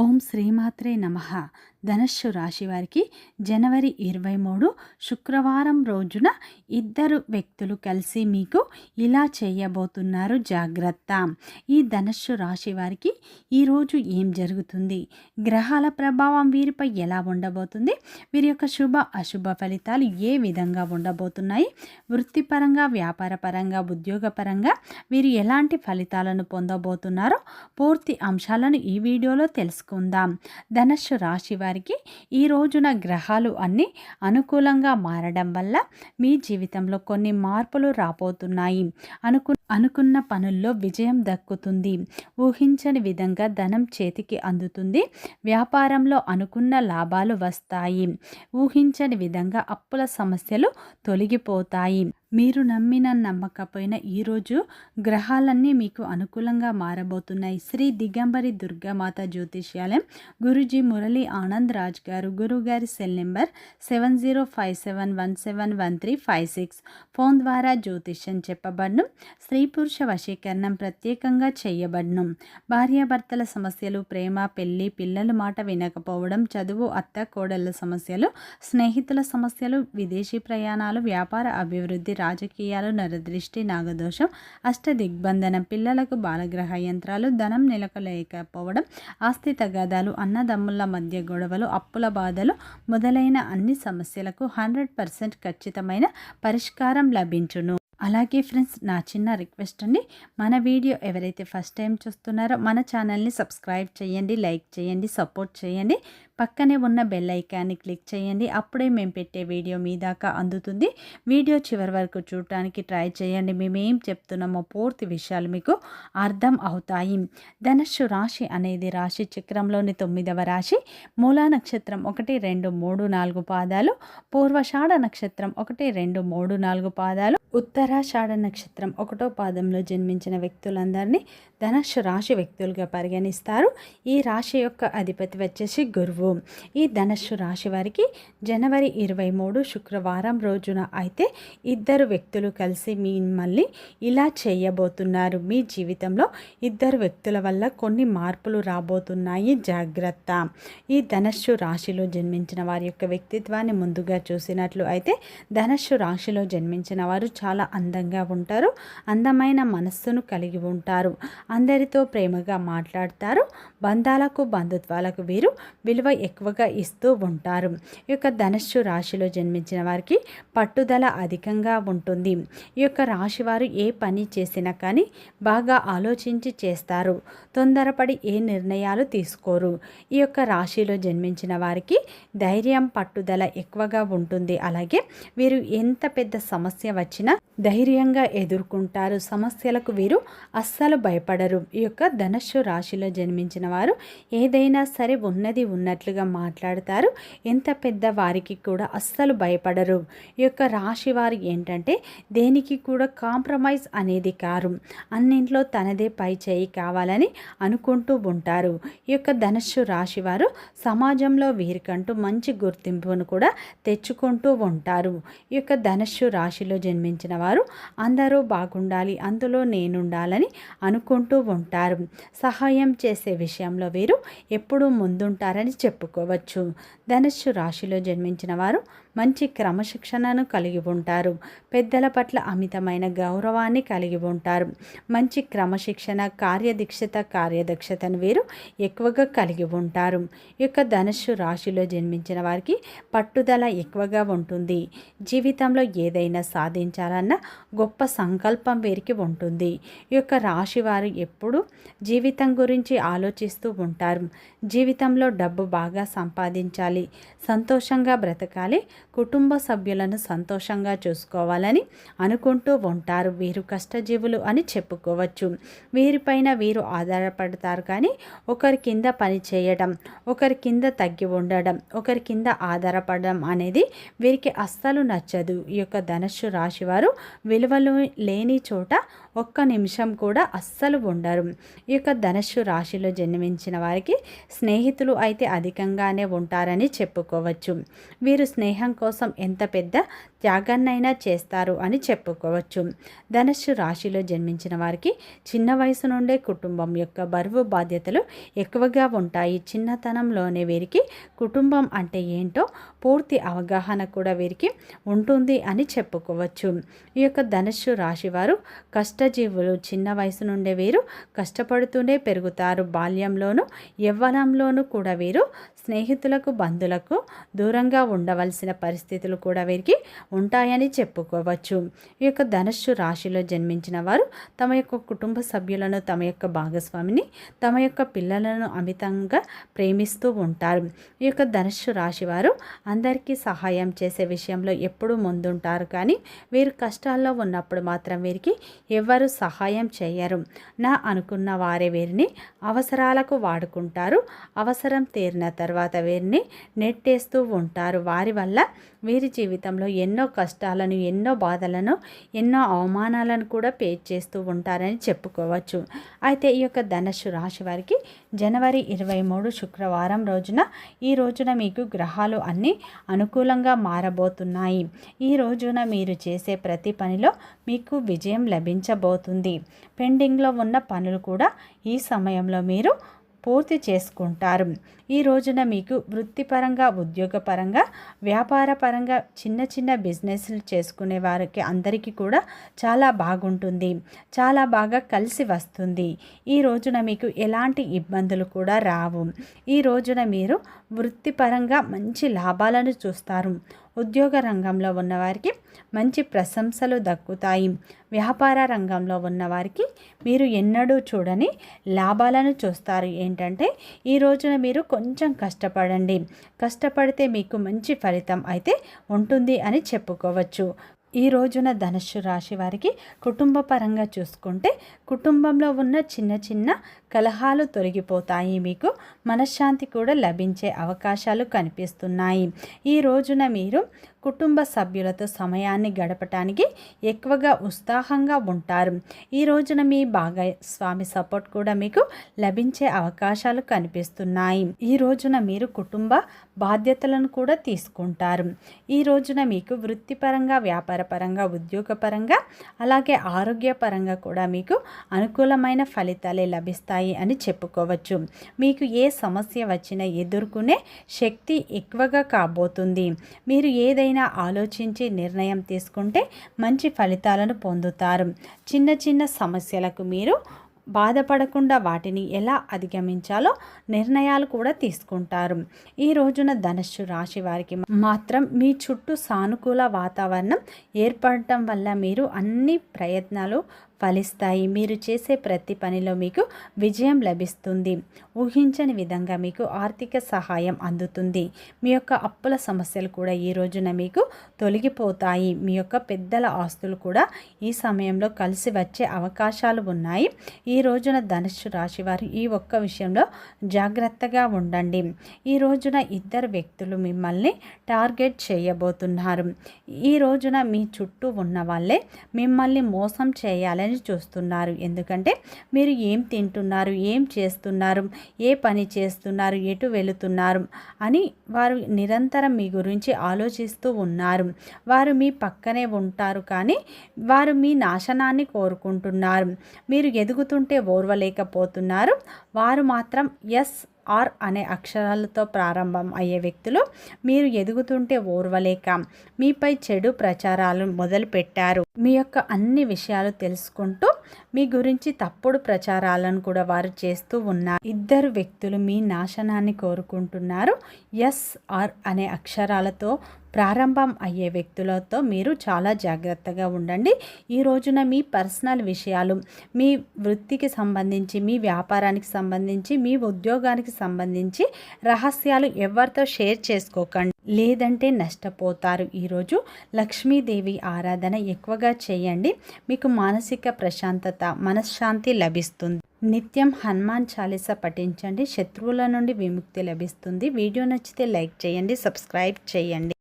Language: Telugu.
ఓం శ్రీమాత్రే నమః. ధనస్సు రాశి వారికి జనవరి 23 శుక్రవారం రోజున ఇద్దరు వ్యక్తులు కలిసి మీకు ఇలా చేయబోతున్నారు, జాగ్రత్త. ఈ ధనస్సు రాశి వారికి ఈరోజు ఏం జరుగుతుంది, గ్రహాల ప్రభావం వీరిపై ఎలా ఉండబోతుంది, వీరి యొక్క శుభ అశుభ ఫలితాలు ఏ విధంగా ఉండబోతున్నాయి, వృత్తిపరంగా, వ్యాపారపరంగా, ఉద్యోగపరంగా వీరు ఎలాంటి ఫలితాలను పొందబోతున్నారో పూర్తి అంశాలను ఈ వీడియోలో తెలుసుకుందాం. ధనస్సు రాశి వారికి ఈ రోజున గ్రహాలు అన్నీ అనుకూలంగా మారడం వల్ల మీ జీవితంలో కొన్ని మార్పులు రాబోతున్నాయి. అనుకున్న పనుల్లో విజయం దక్కుతుంది. ఊహించని విధంగా ధనం చేతికి అందుతుంది. వ్యాపారంలో అనుకున్న లాభాలు వస్తాయి. ఊహించని విధంగా అప్పుల సమస్యలు తొలగిపోతాయి. మీరు నమ్మకపోయినా ఈరోజు గ్రహాలన్నీ మీకు అనుకూలంగా మారబోతున్నాయి. శ్రీ దిగంబరి దుర్గామాత జ్యోతిష్యాలయం, గురూజీ మురళీ ఆనంద్ రాజ్ గారు. గురువుగారి సెల్ నెంబర్ 7057171356. ఫోన్ ద్వారా జ్యోతిష్యం చెప్పబడును. స్త్రీ పురుష వశీకరణం ప్రత్యేకంగా చేయబడును. భార్యాభర్తల సమస్యలు, ప్రేమ, పెళ్లి, పిల్లల మాట వినకపోవడం, చదువు, అత్త కోడళ్ళ సమస్యలు, స్నేహితుల సమస్యలు, విదేశీ ప్రయాణాలు, వ్యాపార అభివృద్ధి, రాజకీయాలు, నరదృష్టి, నాగదోషం, అష్టదిగ్బంధనం, పిల్లలకు బాలగ్రహ యంత్రాలు, ధనం నిలకలేకపోవడం, ఆస్తి తగాదాలు, అన్నదమ్ముల మధ్య గొడవలు, అప్పుల బాధలు మొదలైన అన్ని సమస్యలకు 100% ఖచ్చితమైన పరిష్కారం లభించును. అలాగే ఫ్రెండ్స్, నా చిన్న రిక్వెస్ట్ అండి, మన వీడియో ఎవరైతే ఫస్ట్ టైం చూస్తున్నారో మన ఛానల్ని సబ్స్క్రైబ్ చేయండి, లైక్ చేయండి, సపోర్ట్ చేయండి. పక్కనే ఉన్న బెల్ ఐకాన్ని క్లిక్ చేయండి. అప్పుడే మేము పెట్టే వీడియో మీ దాకా అందుతుంది. వీడియో చివరి వరకు చూడటానికి ట్రై చేయండి. మేమేం చెప్తున్నామో పూర్తి విషయాలు మీకు అర్థం అవుతాయి. ధనస్సు రాశి అనేది రాశి చక్రంలోని 9వ రాశి. మూలా నక్షత్రం 1, 2, 3, 4 పాదాలు, పూర్వషాఢ నక్షత్రం 1, 2, 3, 4 పాదాలు, ఉత్తరాషాఢ నక్షత్రం 1వ పాదంలో జన్మించిన వ్యక్తులందరినీ ధనస్సు రాశి వ్యక్తులుగా పరిగణిస్తారు. ఈ రాశి యొక్క అధిపతి వచ్చేసి గురువు. ఈ ధనస్సు రాశి వారికి జనవరి 23 శుక్రవారం రోజున అయితే ఇద్దరు వ్యక్తులు కలిసి మిమ్మల్ని ఇలా చేయబోతున్నారు. మీ జీవితంలో ఇద్దరు వ్యక్తుల వల్ల కొన్ని మార్పులు రాబోతున్నాయి, జాగ్రత్త. ఈ ధనస్సు రాశిలో జన్మించిన వారి యొక్క వ్యక్తిత్వాన్ని ముందుగా చూసినట్లు అయితే ధనస్సు రాశిలో జన్మించిన వారు చాలా అందంగా ఉంటారు. అందమైన మనస్సును కలిగి ఉంటారు. అందరితో ప్రేమగా మాట్లాడతారు. బంధాలకు, బంధుత్వాలకు వీరు విలువ ఎక్కువగా ఇస్తూ ఉంటారు. ఈ యొక్క ధనస్సు రాశిలో జన్మించిన వారికి పట్టుదల అధికంగా ఉంటుంది. ఈ యొక్క రాశి వారు ఏ పని చేసినా కానీ బాగా ఆలోచించి చేస్తారు. తొందరపడి ఏ నిర్ణయాలు తీసుకోరు. ఈ యొక్క రాశిలో జన్మించిన వారికి ధైర్యం, పట్టుదల ఎక్కువగా ఉంటుంది. అలాగే వీరు ఎంత పెద్ద సమస్య వచ్చినా ధైర్యంగా ఎదుర్కొంటారు. సమస్యలకు వీరు అస్సలు భయపడరు. ఈ యొక్క ధనస్సు రాశిలో జన్మించిన వారు ఏదైనా సరే ఉన్నది ఉన్నట్లుగా మాట్లాడతారు. ఎంత పెద్ద వారికి కూడా అస్సలు భయపడరు. ఈ యొక్క రాశి వారు ఏంటంటే దేనికి కూడా కాంప్రమైజ్ అనేది కారు. అన్నింట్లో తనదే పై చేయి కావాలని అనుకుంటూ ఉంటారు. ఈ యొక్క ధనస్సు రాశి వారు సమాజంలో వీరికంటూ మంచి గుర్తింపును కూడా తెచ్చుకుంటూ ఉంటారు. ఈ యొక్క ధనస్సు రాశిలో జన్మించిన వారు అందరూ బాగుండాలి, అందులో నేనుండాలని అనుకుంటూ ఉంటారు. సహాయం చేసే విషయంలో వీరు ఎప్పుడూ ముందుంటారని చెప్పుకోవచ్చు. ధనస్సు రాశిలో జన్మించిన వారు మంచి క్రమశిక్షణను కలిగి ఉంటారు. పెద్దల పట్ల అమితమైన గౌరవాన్ని కలిగి ఉంటారు. మంచి క్రమశిక్షణ, కార్యదక్షతను వీరు ఎక్కువగా కలిగి ఉంటారు. ఈ యొక్క ధనస్సు రాశిలో జన్మించిన వారికి పట్టుదల ఎక్కువగా ఉంటుంది. జీవితంలో ఏదైనా సాధించాలన్న గొప్ప సంకల్పం వీరికి ఉంటుంది. ఈ యొక్క రాశి వారు ఎప్పుడు జీవితం గురించి ఆలోచిస్తూ ఉంటారు. జీవితంలో డబ్బు బాగా సంపాదించాలి, సంతోషంగా బ్రతకాలి, కుటుంబ సభ్యులను సంతోషంగా చూసుకోవాలని అనుకుంటూ ఉంటారు. వీరు కష్టజీవులు అని చెప్పుకోవచ్చు. వీరిపైన వీరు ఆధారపడతారు, కానీ ఒకరి కింద పని చేయడం, ఒకరి కింద తగ్గి ఉండడం, ఒకరి కింద ఆధారపడడం అనేది వీరికి అస్సలు నచ్చదు. ఈ యొక్క ధనస్సు రాశి వారు విలువలు లేని చోట ఒక్క నిమిషం కూడా అస్సలు ఉండరు. ఈ యొక్క ధనస్సు రాశిలో జన్మించిన వారికి స్నేహితులు అయితే అధికంగానే ఉంటారని చెప్పుకోవచ్చు. వీరు స్నేహం కోసం కోసం ఎంత పెద్ద త్యాగాన్నైనా చేస్తారు అని చెప్పుకోవచ్చు. ధనుస్సు రాశిలో జన్మించిన వారికి చిన్న వయసు నుండే కుటుంబం యొక్క బరువు బాధ్యతలు ఎక్కువగా ఉంటాయి. చిన్నతనంలోనే వీరికి కుటుంబం అంటే ఏంటో పూర్తి అవగాహన కూడా వీరికి ఉంటుంది అని చెప్పుకోవచ్చు. ఈ యొక్క ధనుస్సు రాశి వారు కష్టజీవులు. చిన్న వయసు నుండే వీరు కష్టపడుతూనే పెరుగుతారు. బాల్యంలోనూ యవ్వనంలోనూ కూడా వీరు స్నేహితులకు బంధువులకు దూరంగా ఉండవలసిన పరిస్థితులు కూడా వీరికి ఉంటాయని చెప్పుకోవచ్చు. ఈ యొక్క ధనుస్సు రాశిలో జన్మించిన వారు తమ యొక్క కుటుంబ సభ్యులను, తమ యొక్క భాగస్వామిని, తమ యొక్క పిల్లలను అమితంగా ప్రేమిస్తూ ఉంటారు. ఈ యొక్క ధనుస్సు రాశి వారు అందరికీ సహాయం చేసే విషయంలో ఎప్పుడూ ముందుంటారు. కానీ వీరు కష్టాల్లో ఉన్నప్పుడు మాత్రం వీరికి ఎవరు సహాయం చేయరు. నా అనుకున్న వారే వీరిని అవసరాలకు వాడుకుంటారు. అవసరం తీరిన తర్వాత వీరిని నెట్టేస్తూ ఉంటారు. వారి వల్ల వీరి జీవితంలో ఎన్నో కష్టాలను, ఎన్నో బాధలను, ఎన్నో అవమానాలను కూడా ఫేస్ చేస్తూ ఉంటారని చెప్పుకోవచ్చు. అయితే ఈ యొక్క ధనుస్సు రాశి వారికి జనవరి 23 శుక్రవారం రోజున, ఈ రోజున మీకు గ్రహాలు అన్నీ అనుకూలంగా మారబోతున్నాయి. ఈ రోజున మీరు చేసే ప్రతి పనిలో మీకు విజయం లభించబోతుంది. పెండింగ్లో ఉన్న పనులు కూడా ఈ సమయంలో మీరు పూర్తి చేసుకుంటారు. ఈ రోజున మీకు వృత్తిపరంగా, ఉద్యోగపరంగా, వ్యాపారపరంగా చిన్న చిన్న బిజినెస్లు చేసుకునే వారికి అందరికీ కూడా చాలా బాగుంటుంది. చాలా బాగా కలిసి వస్తుంది. ఈ రోజున మీకు ఎలాంటి ఇబ్బందులు కూడా రావు. ఈ రోజున మీరు వృత్తిపరంగా మంచి లాభాలను చూస్తారు. ఉద్యోగ రంగంలో ఉన్నవారికి మంచి ప్రశంసలు దక్కుతాయి. వ్యాపార రంగంలో ఉన్నవారికి మీరు ఎన్నడూ చూడని లాభాలను చూస్తారు. ఏంటంటే ఈ రోజున మీరు కొంచెం కష్టపడండి. కష్టపడితే మీకు మంచి ఫలితం అయితే ఉంటుంది అని చెప్పుకోవచ్చు. ఈ రోజున ధనుస్సు రాశి వారికి కుటుంబ పరంగా చూసుకుంటే కుటుంబంలో ఉన్న చిన్న చిన్న కలహాలు తొలగిపోతాయి. మీకు మనశ్శాంతి కూడా లభించే అవకాశాలు కనిపిస్తున్నాయి. ఈ రోజున మీరు కుటుంబ సభ్యులతో సమయాన్ని గడపటానికి ఎక్కువగా ఉత్సాహంగా ఉంటారు. ఈ రోజున మీ భాగస్వామి సపోర్ట్ కూడా మీకు లభించే అవకాశాలు కనిపిస్తున్నాయి. ఈ రోజున మీరు కుటుంబ బాధ్యతలను కూడా తీసుకుంటారు. ఈ రోజున మీకు వృత్తిపరంగా, వ్యాపారపరంగా, ఉద్యోగపరంగా, అలాగే ఆరోగ్యపరంగా కూడా మీకు అనుకూలమైన ఫలితాలే లభిస్తాయి అని చెప్పుకోవచ్చు. మీకు ఏ సమస్య వచ్చినా ఎదుర్కొనే శక్తి ఎక్కువగా కాబోతుంది. మీరు ఏదైనా ఆలోచించి నిర్ణయం తీసుకుంటే మంచి ఫలితాలను పొందుతారు. చిన్న చిన్న సమస్యలకు మీరు బాధపడకుండా వాటిని ఎలా అధిగమించాలో నిర్ణయాలు కూడా తీసుకుంటారు. ఈ రోజున ధనుస్సు రాశి వారికి మాత్రం మీ చుట్టూ సానుకూల వాతావరణం ఏర్పడటం వల్ల మీరు అన్ని ప్రయత్నాలు ఫలిస్తాయి. మీరు చేసే ప్రతి పనిలో మీకు విజయం లభిస్తుంది. ఊహించని విధంగా మీకు ఆర్థిక సహాయం అందుతుంది. మీ యొక్క అప్పుల సమస్యలు కూడా ఈ రోజున మీకు తొలగిపోతాయి. మీ యొక్క పెద్దల ఆస్తులు కూడా ఈ సమయంలో కలిసి వచ్చే అవకాశాలు ఉన్నాయి. ఈ రోజున ధనుస్సు రాశి వారు ఈ ఒక్క విషయంలో జాగ్రత్తగా ఉండండి. ఈ రోజున ఇద్దరు వ్యక్తులు మిమ్మల్ని టార్గెట్ చేయబోతున్నారు. ఈ రోజున మీ చుట్టూ ఉన్న వాళ్ళే మిమ్మల్ని మోసం చేయాలని చూస్తున్నారు. ఎందుకంటే మీరు ఏం తింటున్నారు, ఏం చేస్తున్నారు, ఏ పని చేస్తున్నారు, ఎటు వెళుతున్నారు అని వారు నిరంతరం మీ గురించి ఆలోచిస్తూ ఉన్నారు. వారు మీ పక్కనే ఉంటారు, కానీ వారు మీ నాశనాన్ని కోరుకుంటున్నారు. మీరు ఎదుగుతుంటే ఓర్వలేకపోతున్నారు. వారు మాత్రం ఆర్ అనే అక్షరాలతో ప్రారంభం అయ్యే వ్యక్తులు మీరు ఎదుగుతుంటే ఓర్వలేక మీపై చెడు ప్రచారాలు మొదలుపెట్టారు. మీ యొక్క అన్ని విషయాలు తెలుసుకుంటూ మీ గురించి తప్పుడు ప్రచారాలను కూడా వారు చేస్తూ ఉన్నారు. ఇద్దరు వ్యక్తులు మీ నాశనాన్ని కోరుకుంటున్నారు. ఆర్ అనే అక్షరాలతో ప్రారంభం అయ్యే వ్యక్తులతో మీరు చాలా జాగ్రత్తగా ఉండండి. ఈ రోజున మీ పర్సనల్ విషయాలు, మీ వృత్తికి సంబంధించి, మీ వ్యాపారానికి సంబంధించి, మీ ఉద్యోగానికి సంబంధించి రహస్యాలు ఎవరితో షేర్ చేసుకోకండి, లేదంటే నష్టపోతారు. ఈరోజు లక్ష్మీదేవి ఆరాధన ఎక్కువగా చేయండి. మీకు మానసిక ప్రశాంతత, మనశ్శాంతి లభిస్తుంది. నిత్యం హనుమాన్ చాలీసా పఠించండి. శత్రువుల నుండి విముక్తి లభిస్తుంది. వీడియో నచ్చితే లైక్ చేయండి, సబ్స్క్రైబ్ చేయండి.